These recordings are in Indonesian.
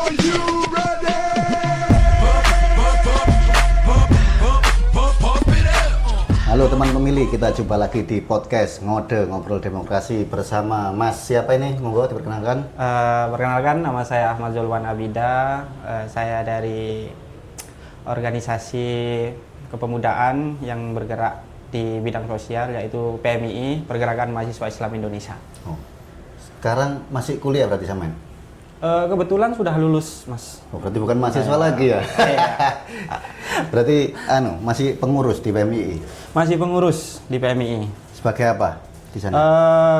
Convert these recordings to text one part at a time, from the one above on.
Halo teman pemilih, kita jumpa lagi di podcast Ngode Ngobrol Demokrasi bersama Mas siapa ini? Monggo diperkenalkan. Perkenalkan, nama saya Ahmad Zulwan Abida. Saya dari organisasi kepemudaan yang bergerak di bidang sosial, yaitu PMII, Pergerakan Mahasiswa Islam Indonesia. Oh. Sekarang masih kuliah berarti sama? Kebetulan sudah lulus, Mas. Oh, berarti bukan mahasiswa lagi ya? Iya. Berarti masih pengurus di PMII? Masih pengurus di PMII. Sebagai apa di sana?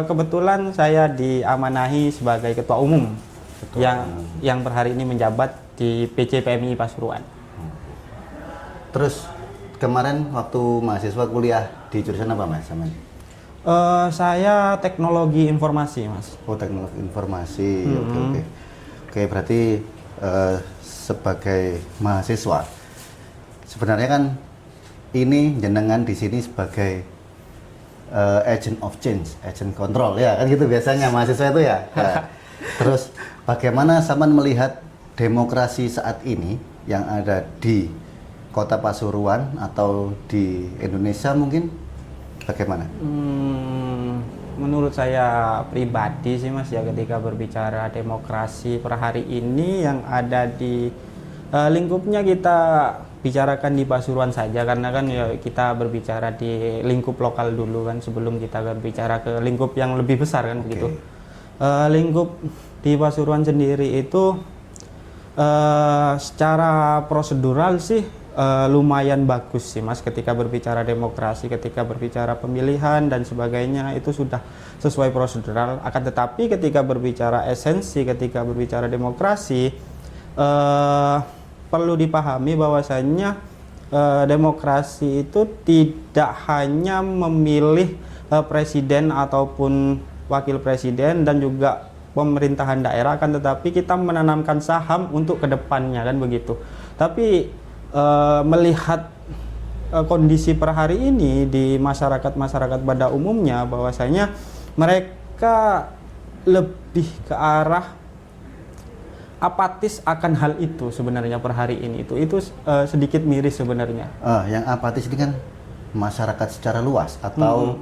Kebetulan saya diamanahi sebagai ketua umum yang per hari ini menjabat di PC PMII Pasuruan. Terus kemarin waktu mahasiswa kuliah di jurusan apa Mas? Saya teknologi informasi, Mas. Oh, teknologi informasi. Oke. Oke, berarti sebagai mahasiswa sebenarnya kan ini jenengan di sini sebagai agent of change, agent control ya kan gitu biasanya mahasiswa itu ya. Nah, terus bagaimana Saman melihat demokrasi saat ini yang ada di Kota Pasuruan atau di Indonesia mungkin bagaimana? Menurut saya pribadi sih Mas ya, ketika berbicara demokrasi per hari ini yang ada di lingkupnya kita bicarakan di Pasuruan saja, karena kan ya kita berbicara di lingkup lokal dulu kan sebelum kita berbicara ke lingkup yang lebih besar kan. Begitu. Lingkup di Pasuruan sendiri itu secara prosedural sih lumayan bagus sih Mas, ketika berbicara demokrasi, ketika berbicara pemilihan dan sebagainya itu sudah sesuai prosedural. Akan tetapi ketika berbicara esensi, ketika berbicara demokrasi, perlu dipahami bahwasanya demokrasi itu tidak hanya memilih presiden ataupun wakil presiden dan juga pemerintahan daerah, akan tetapi kita menanamkan saham untuk kedepannya kan begitu. Tapi melihat kondisi per hari ini di masyarakat pada umumnya, bahwasanya mereka lebih ke arah apatis akan hal itu sebenarnya per hari ini. Itu sedikit miris sebenarnya. Yang apatis ini kan masyarakat secara luas atau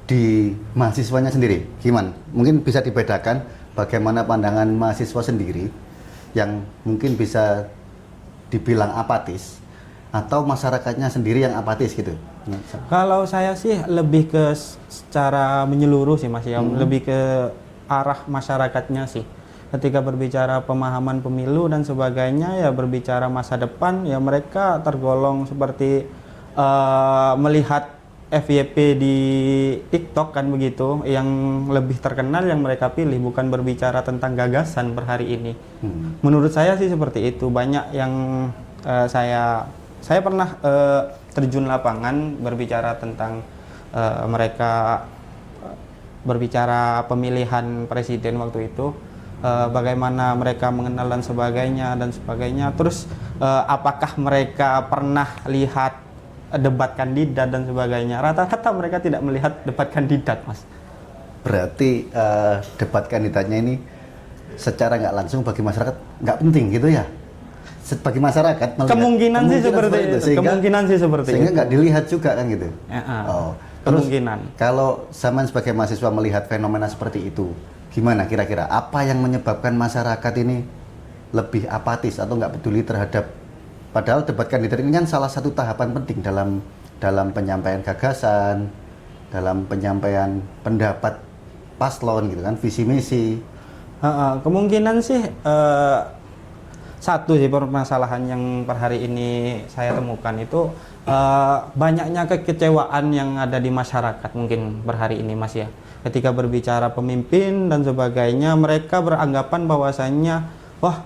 di mahasiswanya sendiri gimana? Mungkin bisa dibedakan bagaimana pandangan mahasiswa sendiri yang mungkin bisa dibilang apatis atau masyarakatnya sendiri yang apatis gitu. Kalau saya sih lebih ke secara menyeluruh sih Mas ya, lebih ke arah masyarakatnya sih. Ketika berbicara pemahaman pemilu dan sebagainya, ya berbicara masa depan, ya mereka tergolong seperti melihat FYP di TikTok kan begitu, yang lebih terkenal yang mereka pilih, bukan berbicara tentang gagasan per hari ini. Menurut saya sih seperti itu. Banyak yang saya pernah terjun lapangan berbicara tentang mereka berbicara pemilihan presiden waktu itu, bagaimana mereka mengenal dan sebagainya. Terus apakah mereka pernah lihat debat kandidat dan sebagainya? Rata-rata mereka tidak melihat debat kandidat, Mas. Berarti debat kandidatnya ini secara nggak langsung bagi masyarakat nggak penting gitu ya? Bagi masyarakat kemungkinan sih seperti itu. Sehingga nggak dilihat juga kan gitu. Terus kemungkinan. Kalau Saman sebagai mahasiswa melihat fenomena seperti itu, gimana kira-kira apa yang menyebabkan masyarakat ini lebih apatis atau nggak peduli terhadap, padahal debat kandidat ini kan salah satu tahapan penting dalam penyampaian gagasan, dalam penyampaian pendapat paslon gitu kan, visi misi. Kemungkinan sih satu sih permasalahan yang per hari ini saya temukan itu banyaknya kekecewaan yang ada di masyarakat mungkin per hari ini Mas ya. Ketika berbicara pemimpin dan sebagainya, mereka beranggapan bahwasannya wah,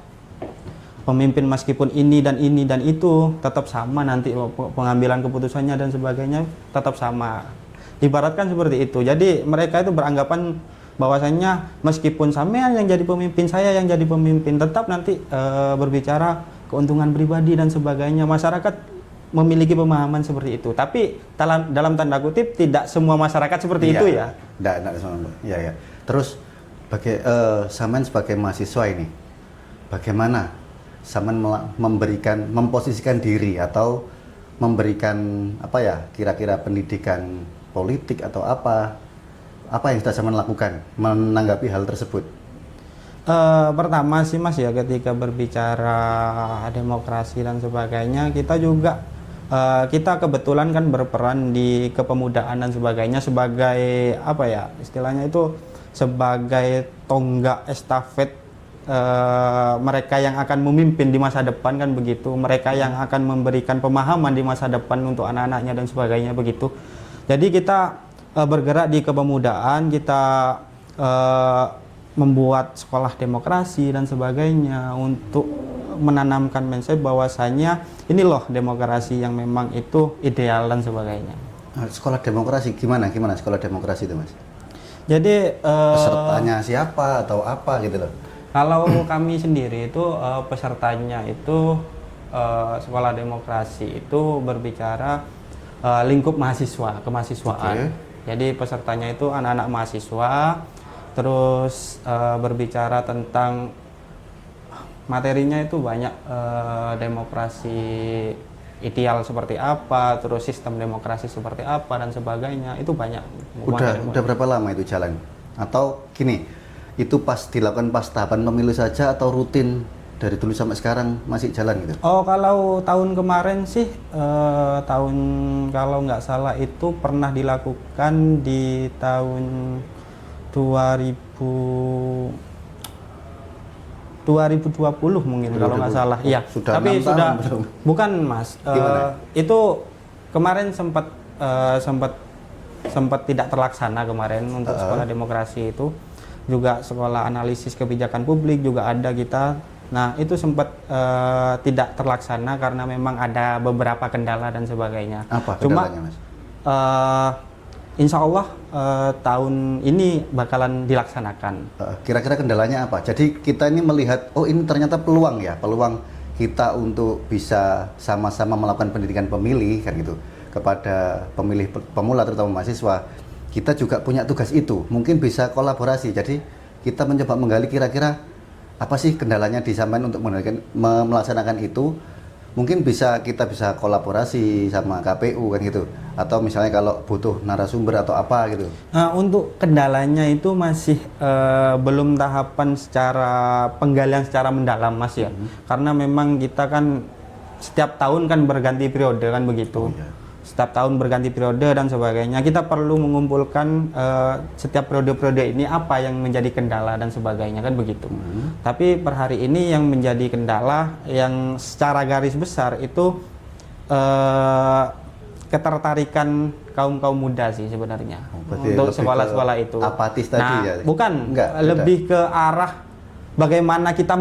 pemimpin meskipun ini dan itu tetap sama, nanti pengambilan keputusannya dan sebagainya tetap sama. Ibaratkan seperti itu. Jadi mereka itu beranggapan bahwasannya meskipun sampean yang jadi pemimpin, saya yang jadi pemimpin, tetap nanti berbicara keuntungan pribadi dan sebagainya. Masyarakat memiliki pemahaman seperti itu. Tapi dalam tanda kutip tidak semua masyarakat seperti itu ya. Tidak semua. Ya. Terus sampean sebagai mahasiswa ini, bagaimana zaman memberikan, memposisikan diri atau memberikan apa ya, kira-kira pendidikan politik atau apa yang sudah zaman lakukan menanggapi hal tersebut? Pertama sih Mas ya, ketika berbicara demokrasi dan sebagainya, kita juga kita kebetulan kan berperan di kepemudaan dan sebagainya sebagai apa ya, istilahnya itu sebagai tonggak estafet mereka yang akan memimpin di masa depan kan begitu, mereka yang akan memberikan pemahaman di masa depan untuk anak-anaknya dan sebagainya begitu. Jadi kita bergerak di kepemudaan, kita membuat sekolah demokrasi dan sebagainya untuk menanamkan mindset bahwasanya ini loh demokrasi yang memang itu ideal dan sebagainya. Sekolah demokrasi gimana sekolah demokrasi itu Mas? Jadi Pesertanya siapa atau apa gitu loh? kalau kami sendiri itu pesertanya itu sekolah demokrasi itu berbicara lingkup mahasiswa, kemahasiswaan. Jadi pesertanya itu anak-anak mahasiswa, terus berbicara tentang materinya itu banyak, demokrasi ideal seperti apa, terus sistem demokrasi seperti apa dan sebagainya, itu banyak. Udah berapa lama itu jalan? Atau gini, itu pas dilakukan pas tahapan pemilu saja atau rutin dari dulu sampai sekarang masih jalan gitu? Oh, kalau tahun kemarin sih, kalau nggak salah itu pernah dilakukan di tahun 2020 mungkin kalau nggak salah. Iya. Sudah Tapi 6 sudah tahun belum? bukan Mas. Itu kemarin sempat tidak terlaksana kemarin untuk sekolah demokrasi itu. Juga sekolah analisis kebijakan publik juga ada kita. Nah, itu sempat tidak terlaksana karena memang ada beberapa kendala dan sebagainya. Apa Cuma kendalanya, Mas? insya Allah tahun ini bakalan dilaksanakan. Kira-kira kendalanya apa? Jadi kita ini melihat, oh ini ternyata peluang ya, peluang kita untuk bisa sama-sama melakukan pendidikan pemilih kan gitu kepada pemilih pemula terutama mahasiswa. Kita juga punya tugas itu, mungkin bisa kolaborasi. Jadi kita mencoba menggali kira-kira apa sih kendalanya di Samen untuk melaksanakan itu. Mungkin kita bisa kolaborasi sama KPU kan gitu, atau misalnya kalau butuh narasumber atau apa gitu. Nah, untuk kendalanya itu masih belum tahapan secara penggalian secara mendalam Mas ya, karena memang kita kan setiap tahun kan berganti periode kan begitu. Setiap tahun berganti periode dan sebagainya, kita perlu mengumpulkan setiap periode-periode ini apa yang menjadi kendala dan sebagainya kan begitu. Tapi per hari ini yang menjadi kendala yang secara garis besar itu ketertarikan kaum muda sih sebenarnya untuk sekolah-sekolah itu. Apatis tadi ya? Bukan, lebih ke arah bagaimana kita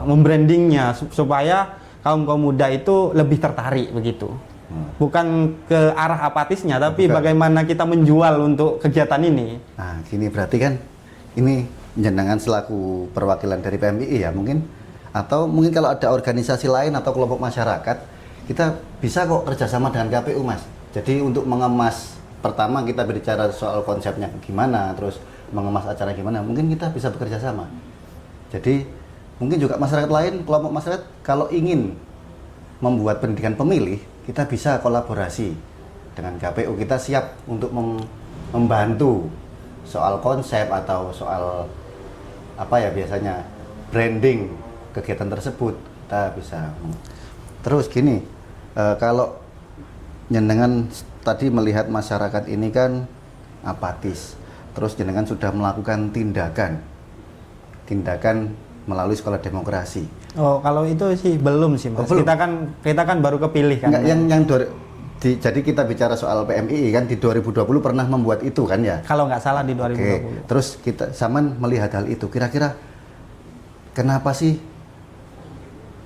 membrandingnya supaya kaum muda itu lebih tertarik begitu. Bukan ke arah apatisnya, tapi bagaimana kita menjual untuk kegiatan ini. Nah, gini berarti kan ini jenengan selaku perwakilan dari PMII ya mungkin, atau mungkin kalau ada organisasi lain atau kelompok masyarakat, kita bisa kok kerjasama dengan KPU Mas. Jadi untuk mengemas, pertama kita berbicara soal konsepnya gimana, terus mengemas acara gimana, mungkin kita bisa bekerja sama. Jadi mungkin juga masyarakat lain, kelompok masyarakat kalau ingin membuat pendidikan pemilih, kita bisa kolaborasi dengan KPU. Kita siap untuk membantu soal konsep atau soal apa ya biasanya branding kegiatan tersebut, kita bisa. Terus gini, kalau jenengan tadi melihat masyarakat ini kan apatis, terus jenengan sudah melakukan tindakan melalui sekolah demokrasi. Oh, kalau itu sih belum sih Mas. Kita kan baru kepilih kan. Jadi kita bicara soal PMII kan di 2020 pernah membuat itu kan ya? Kalau nggak salah di 2020. Oke. Terus kita Saman melihat hal itu, kira-kira kenapa sih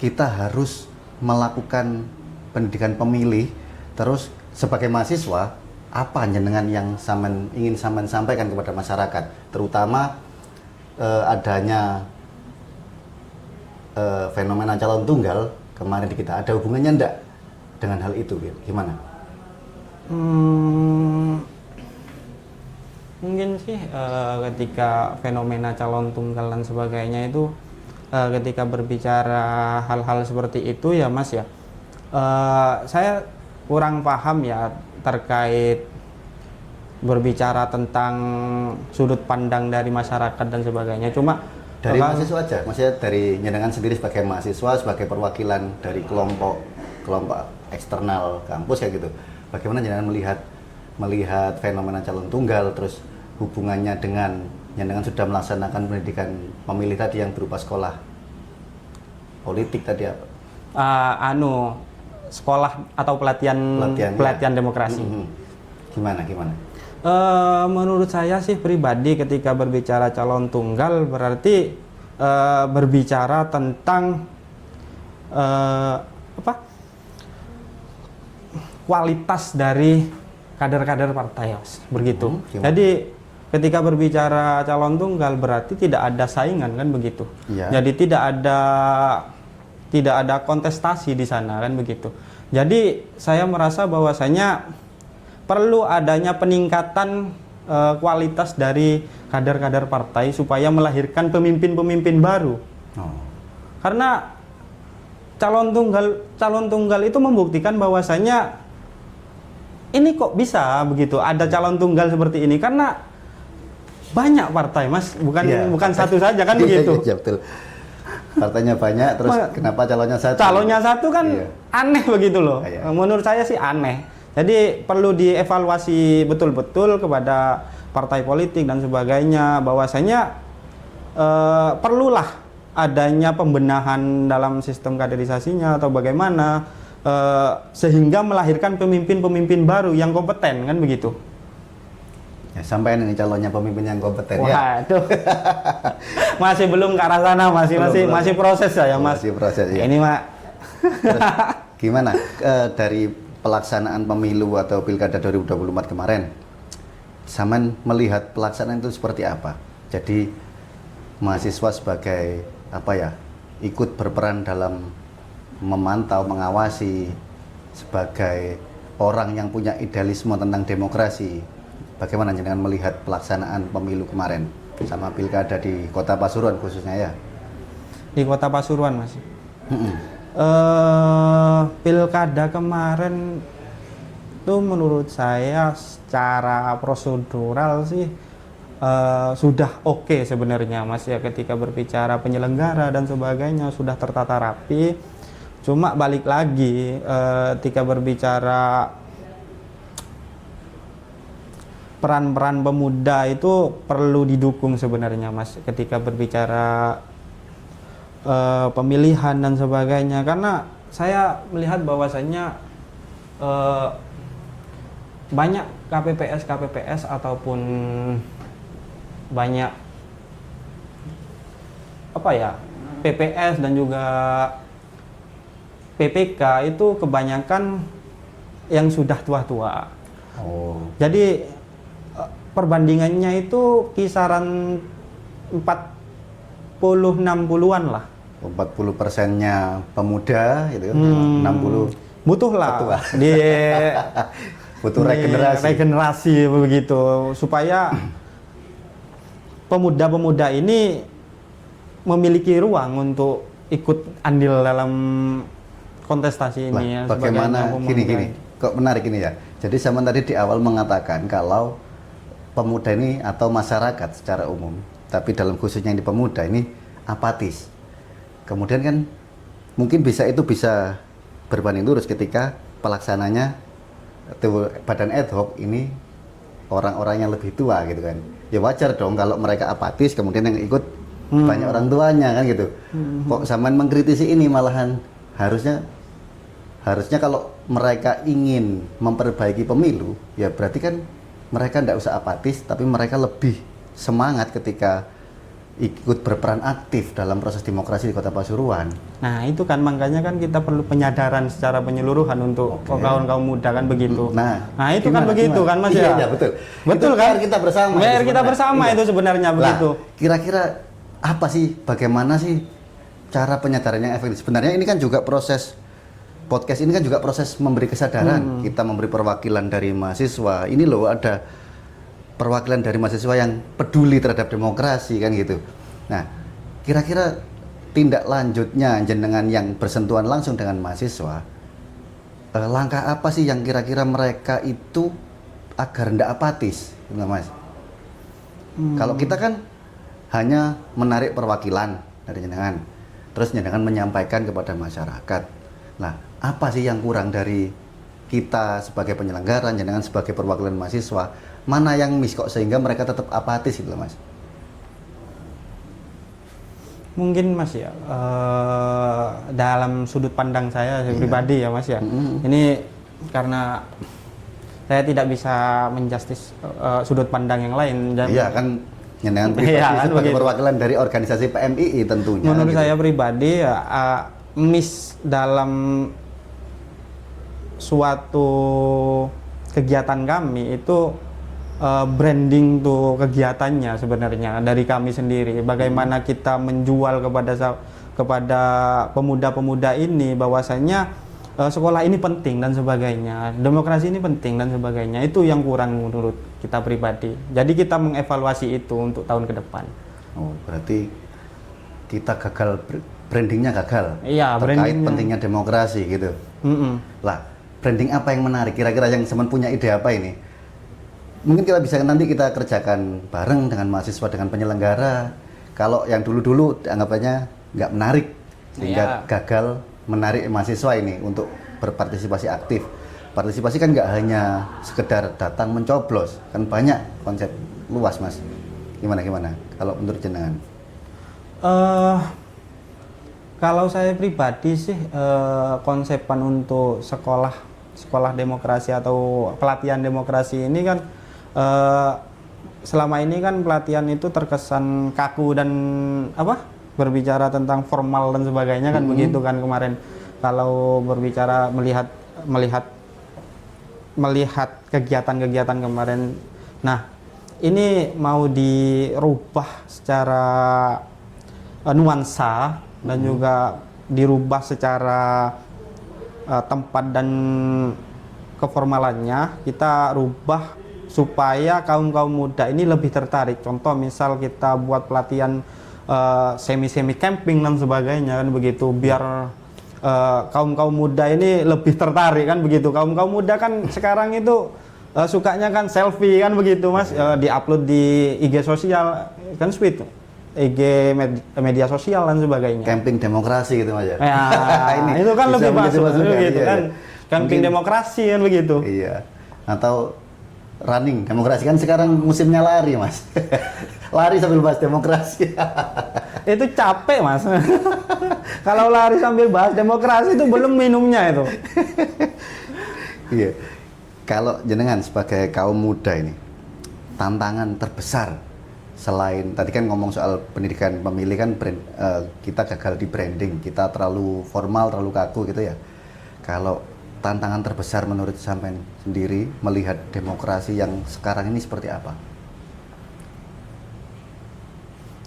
kita harus melakukan pendidikan pemilih? Terus sebagai mahasiswa, apa jenengan yang ingin Saman sampaikan kepada masyarakat, terutama adanya fenomena calon tunggal kemarin di kita, ada hubungannya enggak dengan hal itu? Gimana? Mungkin sih ketika fenomena calon tunggal dan sebagainya itu ketika berbicara hal-hal seperti itu ya Mas ya, saya kurang paham ya terkait berbicara tentang sudut pandang dari masyarakat dan sebagainya. Cuma dari mahasiswa aja, maksudnya dari jenengan sendiri sebagai mahasiswa, sebagai perwakilan dari kelompok eksternal kampus kayak gitu. Bagaimana jenengan melihat fenomena calon tunggal, terus hubungannya dengan jenengan sudah melaksanakan pendidikan pemilih tadi yang berupa sekolah politik tadi apa? Sekolah atau pelatihan demokrasi. Gimana? Menurut saya sih pribadi ketika berbicara calon tunggal berarti berbicara tentang kualitas dari kader-kader partai, begitu. Jadi ketika berbicara calon tunggal berarti tidak ada saingan kan begitu. Jadi tidak ada kontestasi di sana kan begitu. Jadi saya merasa bahwasanya perlu adanya peningkatan kualitas dari kader-kader partai supaya melahirkan pemimpin-pemimpin baru. Karena calon tunggal itu membuktikan bahwasanya ini kok bisa begitu ada calon tunggal seperti ini, karena banyak partai Mas, bukan satu saja kan begitu. Iya betul. Partainya banyak, terus kenapa calonnya satu? Calonnya satu kan aneh begitu loh. Menurut saya sih aneh. Jadi perlu dievaluasi betul-betul kepada partai politik dan sebagainya, bahwasanya perlulah adanya pembenahan dalam sistem kaderisasinya atau bagaimana sehingga melahirkan pemimpin-pemimpin baru yang kompeten kan begitu. Ya, sampai ini calonnya pemimpin yang kompeten. Waduh. Masih belum ke arah sana, masih proses ya Mas. Masih proses ya. Ini Mak. Gimana dari pelaksanaan pemilu atau pilkada 2024 kemarin, Saman melihat pelaksanaan itu seperti apa? Jadi mahasiswa sebagai ikut berperan dalam memantau, mengawasi, sebagai orang yang punya idealisme tentang demokrasi. Bagaimana jenengan melihat pelaksanaan pemilu kemarin sama pilkada di Kota Pasuruan khususnya ya? Di Kota Pasuruan Mas. Pilkada kemarin itu menurut saya secara prosedural sih sudah oke sebenarnya Mas ya, ketika berbicara penyelenggara dan sebagainya sudah tertata rapi. Cuma balik lagi ketika berbicara peran-peran pemuda itu perlu didukung sebenarnya Mas ketika berbicara pemilihan dan sebagainya, karena saya melihat bahwasannya banyak KPPS ataupun banyak PPS dan juga PPK itu kebanyakan yang sudah tua-tua. Jadi perbandingannya itu kisaran 40-60-an lah. 40%-nya pemuda gitu kan. 60 butuh lah butuh regenerasi begitu, supaya pemuda-pemuda ini memiliki ruang untuk ikut andil dalam kontestasi ini. Bagaimana gini kok menarik ini ya. Jadi Saman tadi di awal mengatakan kalau pemuda ini atau masyarakat secara umum, tapi dalam khususnya ini pemuda ini apatis. Kemudian kan mungkin bisa berbanding lurus ketika pelaksananya badan ad hoc ini orang-orang yang lebih tua gitu kan. Ya wajar dong kalau mereka apatis, kemudian yang ikut banyak orang tuanya kan gitu. Kok Saman mengkritisi ini, malahan harusnya kalau mereka ingin memperbaiki pemilu, ya berarti kan mereka tidak usah apatis, tapi mereka lebih semangat ketika ikut berperan aktif dalam proses demokrasi di Kota Pasuruan. Nah itu kan makanya kan kita perlu penyadaran secara penyeluruhan untuk kaum muda kan begitu. Nah itu kan begitu kan Mas ya? Iya betul. Betul kan? Kita bersama. Kita bersama itu sebenarnya begitu. Kira-kira apa sih, bagaimana sih cara penyadaran yang efektif? Sebenarnya ini kan juga proses podcast ini kan juga proses memberi kesadaran. Kita memberi perwakilan dari mahasiswa. Ini loh ada perwakilan dari mahasiswa yang peduli terhadap demokrasi kan gitu. Nah, kira-kira tindak lanjutnya jenengan yang bersentuhan langsung dengan mahasiswa, langkah apa sih yang kira-kira mereka itu agar tidak apatis, gitu, Mas? Kalau kita kan hanya menarik perwakilan dari jenengan, terus jenengan menyampaikan kepada masyarakat. Nah, apa sih yang kurang dari kita sebagai penyelenggara, jenengan sebagai perwakilan mahasiswa, mana yang miss kok sehingga mereka tetap apatis gitu, Mas? Mungkin Mas ya, dalam sudut pandang saya pribadi ya Mas ya, ini karena saya tidak bisa menjustis sudut pandang yang lain. Iya kan, jenengan pribadi kan sebagai begitu. perwakilan dari organisasi PMII tentunya. Menurut gitu. saya pribadi ya, miss dalam suatu kegiatan kami itu branding tuh kegiatannya sebenarnya dari kami sendiri. Bagaimana kita menjual kepada pemuda-pemuda ini bahwasanya sekolah ini penting dan sebagainya, demokrasi ini penting dan sebagainya. Itu yang kurang menurut kita pribadi. Jadi kita mengevaluasi itu untuk tahun ke depan. Oh, berarti kita gagal, brandingnya gagal. Iya, terkait brandingnya. pentingnya demokrasi gitu. Lah, branding apa yang menarik? Kira-kira yang semen punya ide apa ini? Mungkin kita bisa nanti kita kerjakan bareng dengan mahasiswa, dengan penyelenggara. Kalau yang dulu-dulu anggapannya nggak menarik, sehingga gagal menarik mahasiswa ini untuk berpartisipasi aktif. Partisipasi kan nggak hanya sekedar datang mencoblos, kan banyak konsep luas, Mas. Gimana kalau menurut jenengan? Kalau saya pribadi sih konsepan untuk sekolah demokrasi atau pelatihan demokrasi ini kan selama ini kan pelatihan itu terkesan kaku dan berbicara tentang formal dan sebagainya kan begitu kan kemarin. Kalau berbicara melihat kegiatan-kegiatan kemarin. Nah, ini mau dirubah secara nuansa dan juga dirubah secara tempat dan keformalannya. Kita rubah supaya kaum-kaum muda ini lebih tertarik. Contoh misal kita buat pelatihan semi-semi camping dan sebagainya kan begitu, biar kaum-kaum muda ini lebih tertarik kan begitu. Kaum-kaum muda kan sekarang itu sukanya kan selfie kan begitu Mas, diupload di IG sosial kan sweet. IG media sosial dan sebagainya. Camping demokrasi gitu Mas ya. Ini itu kan lebih masuk gitu iya, kan. iya. Camping Mungkin, demokrasi kan begitu. Iya. Atau running demokrasi kan sekarang musimnya lari Mas. Lari sambil bahas demokrasi. Itu capek Mas. Kalau lari sambil bahas demokrasi itu belum minumnya itu. Iya. Kalau jenengan sebagai kaum muda ini, tantangan terbesar selain tadi kan ngomong soal pendidikan pemilih kan kita gagal di branding, kita terlalu formal, terlalu kaku gitu ya. Kalau tantangan terbesar menurut sampean sendiri melihat demokrasi yang sekarang ini seperti apa?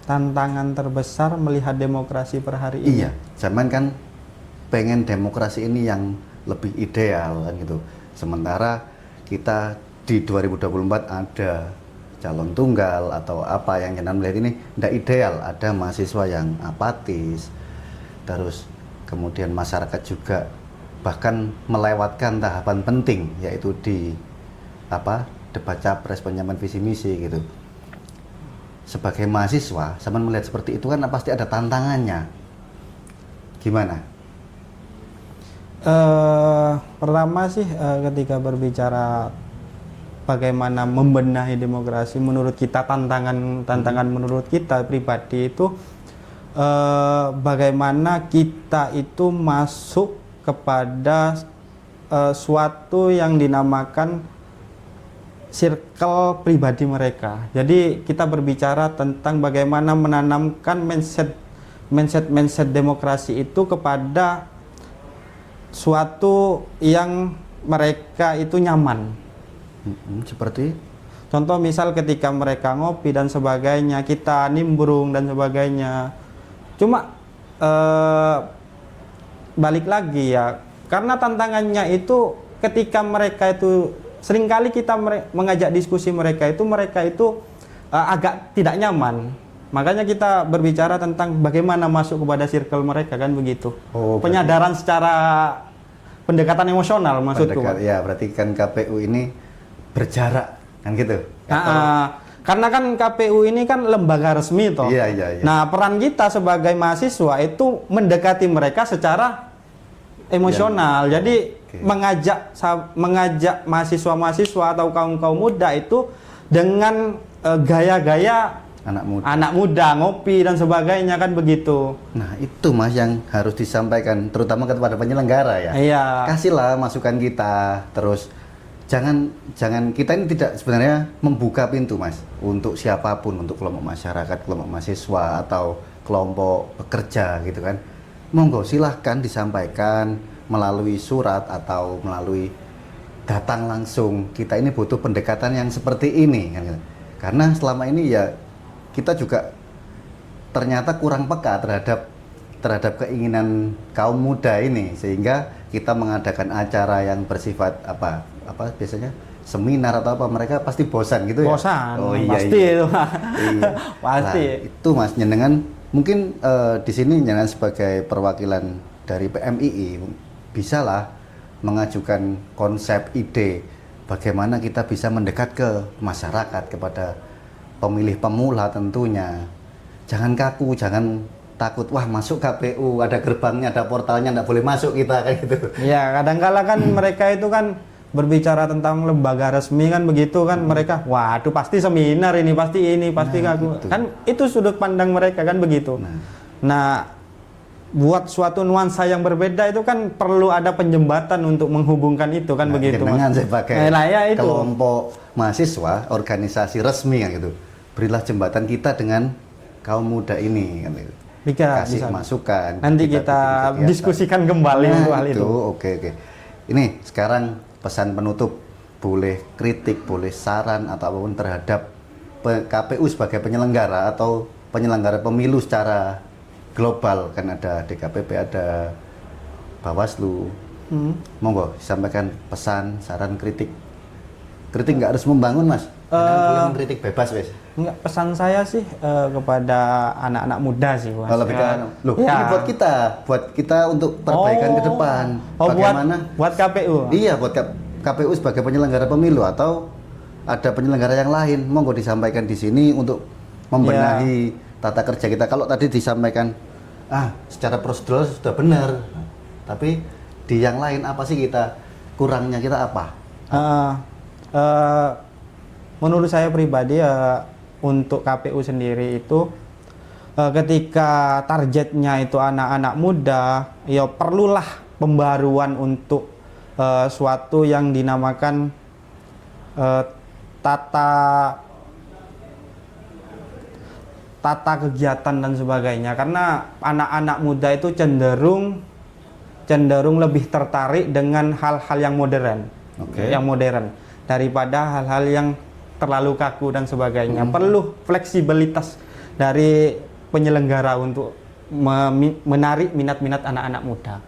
Tantangan terbesar melihat demokrasi per hari ini. Iya, zaman kan pengen demokrasi ini yang lebih ideal kan gitu. Sementara kita di 2024 ada calon tunggal atau apa yang jenengan melihat ini tidak ideal. Ada mahasiswa yang apatis, terus kemudian masyarakat juga bahkan melewatkan tahapan penting yaitu di debat capres, penyampaian visi misi gitu. Sebagai mahasiswa, sama melihat seperti itu kan pasti ada tantangannya. Gimana? Pertama sih ketika berbicara bagaimana membenahi demokrasi, menurut kita tantangan menurut kita pribadi itu bagaimana kita itu masuk kepada suatu yang dinamakan circle pribadi mereka. Jadi kita berbicara tentang bagaimana menanamkan mindset demokrasi itu kepada suatu yang mereka itu nyaman. Seperti? Contoh misal ketika mereka ngopi dan sebagainya, kita nimbrung dan sebagainya. Cuma balik lagi ya, karena tantangannya itu ketika mereka itu seringkali kita mengajak diskusi mereka itu agak tidak nyaman. Makanya kita berbicara tentang bagaimana masuk kepada circle mereka kan begitu. Oh, Penyadaran secara pendekatan emosional maksudku. Ya, berarti kan KPU ini berjarak kan gitu. Karena kan KPU ini kan lembaga resmi toh. Iya, iya, iya. Nah, peran kita sebagai mahasiswa itu mendekati mereka secara emosional. Jadi mengajak mahasiswa-mahasiswa atau kaum-kaum muda itu dengan gaya-gaya anak muda ngopi dan sebagainya kan begitu. Nah, itu Mas yang harus disampaikan terutama kepada penyelenggara ya. Iya. Kasihlah masukan kita, terus jangan kita ini tidak sebenarnya membuka pintu Mas untuk siapapun, untuk kelompok masyarakat, kelompok mahasiswa atau kelompok pekerja gitu kan. Monggo silahkan disampaikan melalui surat atau melalui datang langsung. Kita ini butuh pendekatan yang seperti ini kan gitu. Karena selama ini ya kita juga ternyata kurang peka terhadap keinginan kaum muda ini, sehingga kita mengadakan acara yang bersifat apa biasanya seminar atau apa, mereka pasti bosan gitu ya. Bosan. Oh iya, pasti iya. itu. Iya. Pasti. Nah, itu Mas jenengan mungkin di sini jenengan sebagai perwakilan dari PMII bisalah mengajukan konsep ide bagaimana kita bisa mendekat ke masyarakat, kepada pemilih pemula tentunya. Jangan kaku, jangan takut, wah masuk KPU, ada gerbangnya, ada portalnya, nggak boleh masuk kita, kayak gitu. Ya, kadang-kala kan mereka itu kan berbicara tentang lembaga resmi kan begitu kan, mereka, waduh pasti seminar ini, pasti kaku. Itu. Kan itu sudut pandang mereka kan begitu. Nah, buat suatu nuansa yang berbeda itu kan perlu ada penjembatan untuk menghubungkan itu kan begitu. Dengan sebagai ya itu. kelompok mahasiswa, organisasi resmi kan gitu, berilah jembatan kita dengan kaum muda ini kan gitu. Kasih bisa. masukan. Nanti kita diskusikan kembali untuk hal itu. Oke. Ini sekarang pesan penutup, boleh kritik, boleh saran atau apapun terhadap KPU sebagai penyelenggara atau penyelenggara pemilu secara global, kan ada DKPP, ada Bawaslu. Monggo sampaikan pesan, saran, kritik. Kritik nggak harus membangun Mas. Boleh mengkritik bebas wes. Enggak, pesan saya sih kepada anak-anak muda sih Mas. Kalau lebih ke loh, ini buat kita untuk perbaikan ke depan. Bagaimana? Buat KPU. Iya, buat KPU sebagai penyelenggara pemilu atau ada penyelenggara yang lain, monggo disampaikan di sini untuk membenahi tata kerja kita. Kalau tadi disampaikan secara prosedural sudah benar, tapi di yang lain apa sih kurangnya kita apa? Menurut saya pribadi untuk KPU sendiri itu ketika targetnya itu anak-anak muda, ya perlulah pembaruan untuk suatu yang dinamakan tata kegiatan dan sebagainya, karena anak-anak muda itu cenderung lebih tertarik dengan hal-hal yang modern, daripada hal-hal yang terlalu kaku dan sebagainya. Perlu fleksibilitas dari penyelenggara untuk menarik minat-minat anak-anak muda.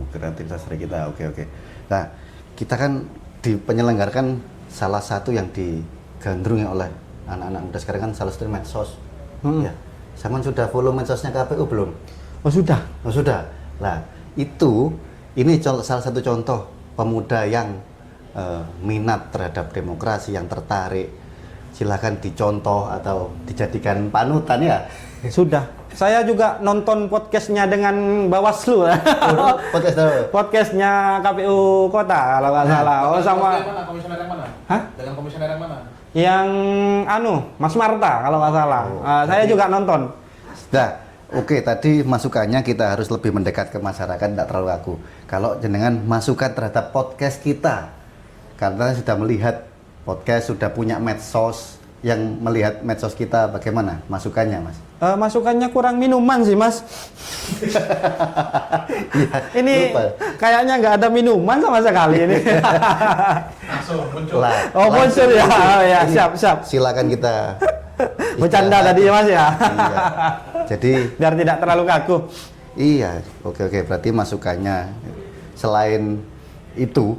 Kreativitas dari kita, oke. Nah, kita kan di penyelenggarakan salah satu yang digandrungi oleh anak-anak muda sekarang kan salah satu medsos. Ya, Saman sudah follow medsosnya KPU belum? Oh sudah. Nah, ini salah satu contoh pemuda yang minat terhadap demokrasi, yang tertarik. Silahkan dicontoh atau dijadikan panutan ya. Sudah. Saya juga nonton podcastnya dengan Bawaslu. Podcastnya KPU Kota kalau nggak salah. Oh sama. Komisioner yang mana? Hah? Dengan komisioner yang mana? Yang Mas Marta kalau nggak salah. Saya juga nonton. Nah, oke, tadi masukannya kita harus lebih mendekat ke masyarakat, tidak terlalu kaku. Kalau jenengan masukan terhadap podcast kita, karena sudah melihat podcast, sudah punya medsos, yang melihat medsos kita, bagaimana masukannya, Mas? Masukannya kurang minuman sih, Mas. Ini lupa. Kayaknya nggak ada minuman sama sekali ini. Langsung muncul. Muncul ya. Ya, siap. Silakan kita bercanda tadi, Mas ya. Iya. Jadi biar tidak terlalu kaku. Iya, oke. Berarti masukannya selain itu,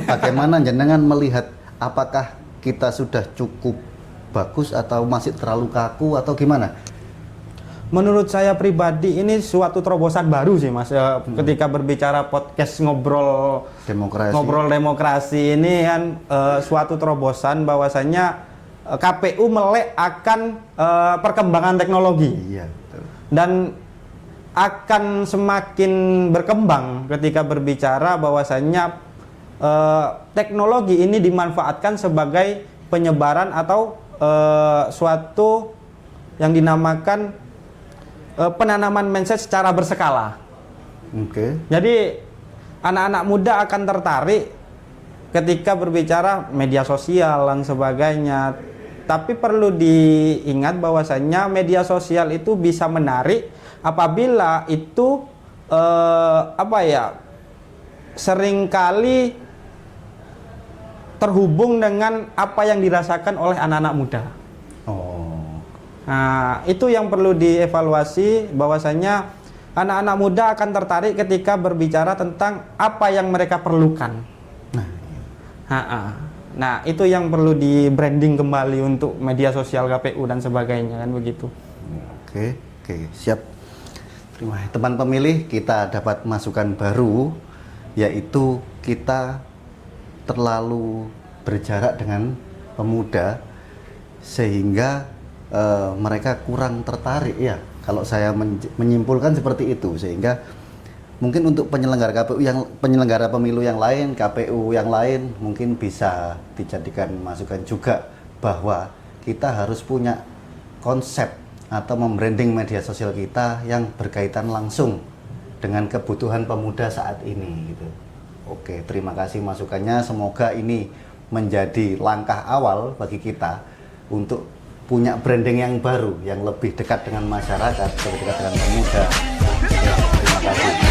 bagaimana jenengan melihat apakah kita sudah cukup bagus atau masih terlalu kaku atau gimana? menurut saya pribadi ini suatu terobosan baru sih Mas. Ketika berbicara podcast ngobrol demokrasi ini kan suatu terobosan bahwasanya KPU melek akan perkembangan teknologi. Iya, betul. Dan akan semakin berkembang ketika berbicara bahwasanya teknologi ini dimanfaatkan sebagai penyebaran atau suatu yang dinamakan penanaman mindset secara berskala. Oke. Jadi anak-anak muda akan tertarik ketika berbicara media sosial dan sebagainya. Tapi perlu diingat bahwasanya media sosial itu bisa menarik apabila itu seringkali terhubung dengan apa yang dirasakan oleh anak-anak muda. Oh. Nah, itu yang perlu dievaluasi bahwasanya anak-anak muda akan tertarik ketika berbicara tentang apa yang mereka perlukan. Nah, itu yang perlu di branding kembali untuk media sosial KPU dan sebagainya kan begitu. Oke, siap. Terima kasih teman pemilih, kita dapat masukan baru yaitu kita terlalu berjarak dengan pemuda sehingga mereka kurang tertarik ya. Kalau saya menyimpulkan seperti itu, sehingga mungkin untuk penyelenggara pemilu yang lain, KPU yang lain mungkin bisa dijadikan masukan juga bahwa kita harus punya konsep atau membranding media sosial kita yang berkaitan langsung dengan kebutuhan pemuda saat ini gitu. Oke, terima kasih masukannya. Semoga ini menjadi langkah awal bagi kita untuk punya branding yang baru, yang lebih dekat dengan masyarakat, lebih dekat dengan pemuda. Terima kasih.